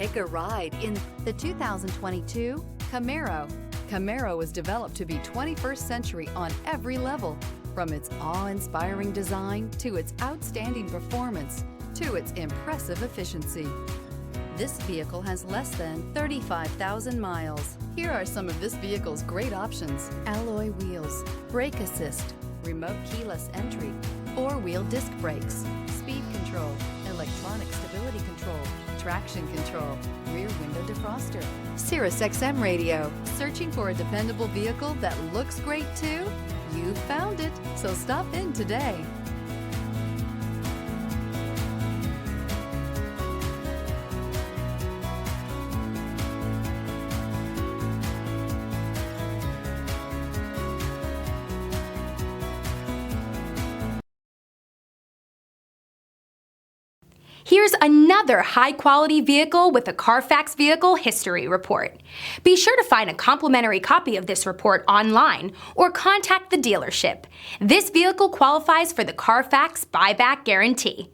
Take a ride in the 2022 Camaro. Camaro was developed to be 21st century on every level, from its awe-inspiring design to its outstanding performance to its impressive efficiency. This vehicle has less than 35,000 miles. Here are some of this vehicle's great options: alloy wheels, brake assist, remote keyless entry, four-wheel disc brakes, speed control, electronic stability control, traction control, rear window defroster, Sirius XM radio. Searching for a dependable vehicle that looks great too? You found it, so stop in today. Here's another high-quality vehicle with a Carfax Vehicle History Report. Be sure to find a complimentary copy of this report online or contact the dealership. This vehicle qualifies for the Carfax Buyback Guarantee.